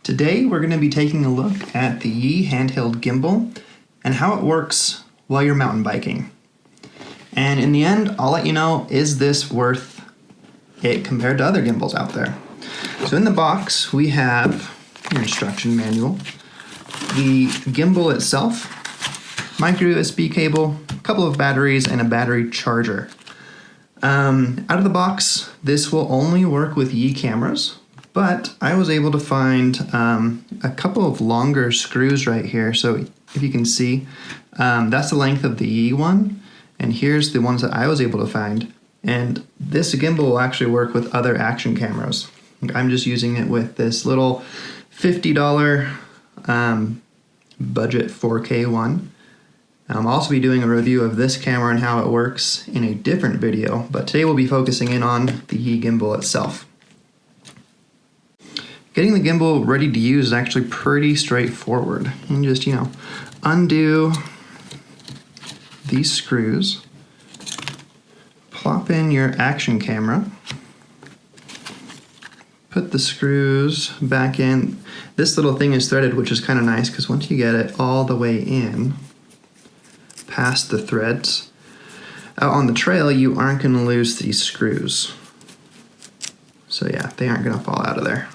Today we're going to be taking a look at the Yi handheld gimbal and how it works while you're mountain biking. And in the end, I'll let you know, is this worth it compared to other gimbals out there? So in the box we have your instruction manual, the gimbal itself, micro USB cable, a couple of batteries, and a battery charger. Out of the box, this will only work with Yi cameras, but I was able to find a couple of longer screws right here. So if you can see, that's the length of the Yi one, and here's the ones that I was able to find. And this gimbal will actually work with other action cameras. I'm just using it with this little $50 budget 4K one. I'll also be doing a review of this camera and how it works in a different video, but today we'll be focusing in on the Yi gimbal itself. Getting the gimbal ready to use is actually pretty straightforward. You can just, undo these screws, plop in your action camera, put the screws back in. This little thing is threaded, which is kind of nice because once you get it all the way in, past the threads, out on the trail you aren't going to lose these screws. So yeah, they aren't going to fall out of there.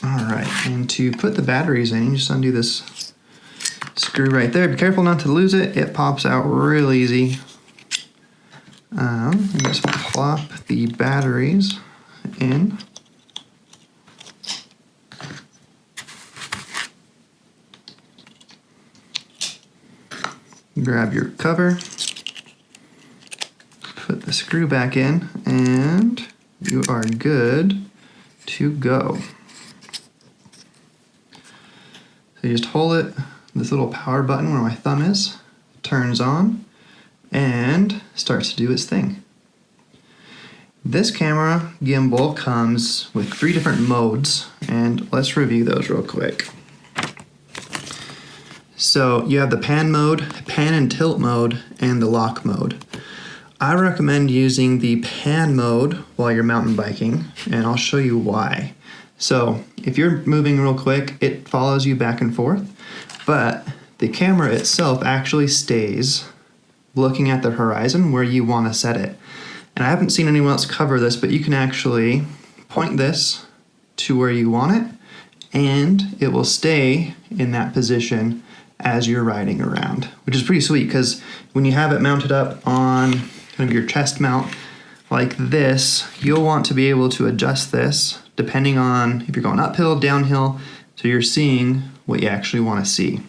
Alright, and to put the batteries in, you just undo this screw right there. Be careful not to lose it, it pops out real easy. And just plop the batteries in. Grab your cover, put the screw back in, and you are good to go. So you just hold it, this little power button where my thumb is, turns on, and starts to do its thing. This camera gimbal comes with 3 different modes, and let's review those real quick. So you have the pan mode, pan and tilt mode, and the lock mode. I recommend using the pan mode while you're mountain biking, and I'll show you why. So if you're moving real quick, it follows you back and forth, but the camera itself actually stays looking at the horizon where you want to set it. And I haven't seen anyone else cover this, but you can actually point this to where you want it, and it will stay in that position as you're riding around, which is pretty sweet because when you have it mounted up on kind of your chest mount like this, you'll want to be able to adjust this depending on if you're going uphill, downhill, so you're seeing what you actually want to see.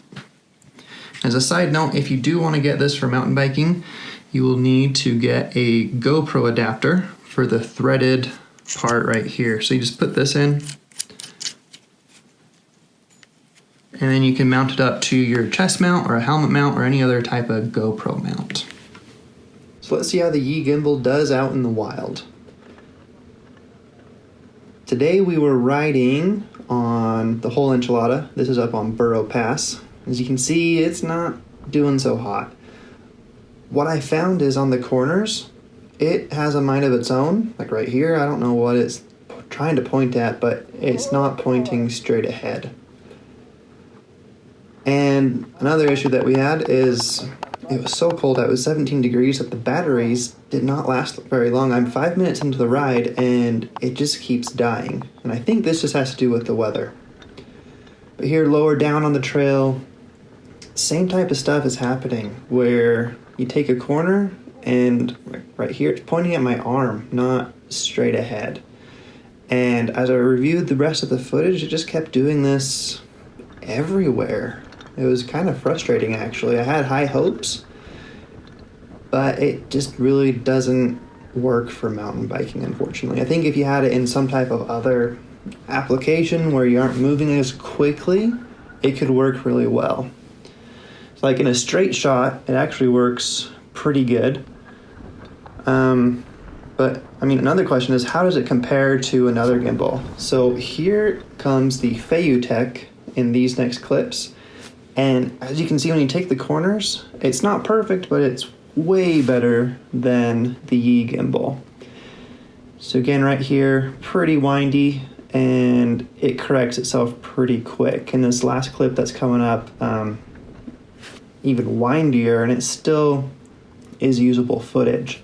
As a side note, if you do want to get this for mountain biking, you will need to get a GoPro adapter for the threaded part right here. So you just put this in, and then you can mount it up to your chest mount or a helmet mount or any other type of GoPro mount. So let's see how the Yi gimbal does out in the wild. Today we were riding on the whole enchilada. This is up on Burro Pass. As you can see, it's not doing so hot. What I found is on the corners, it has a mind of its own. Like right here, I don't know what it's trying to point at, but it's not pointing straight ahead. And another issue that we had is it was so cold out, it was 17 degrees, that the batteries did not last very long. I'm 5 minutes into the ride and it just keeps dying. And I think this just has to do with the weather. But here lower down on the trail, same type of stuff is happening where you take a corner and right here it's pointing at my arm, not straight ahead. And as I reviewed the rest of the footage, it just kept doing this everywhere. It was kind of frustrating actually. I had high hopes, but it just really doesn't work for mountain biking, unfortunately. I think if you had it in some type of other application where you aren't moving as quickly, it could work really well. So like in a straight shot, it actually works pretty good. But I mean, another question is, how does it compare to another gimbal? So here comes the Feiyu Tech in these next clips. And as you can see, when you take the corners, it's not perfect, but it's way better than the Yi Gimbal. So again, right here, pretty windy, and it corrects itself pretty quick. In this last clip that's coming up, even windier, and it still is usable footage.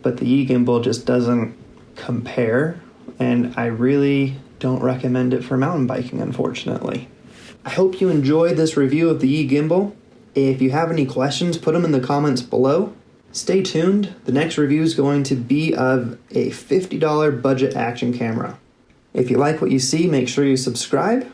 But the Yi Gimbal just doesn't compare, and I really don't recommend it for mountain biking, unfortunately. I hope you enjoyed this review of the Yi Gimbal. If you have any questions, put them in the comments below. Stay tuned. The next review is going to be of a $50 budget action camera. If you like what you see, make sure you subscribe,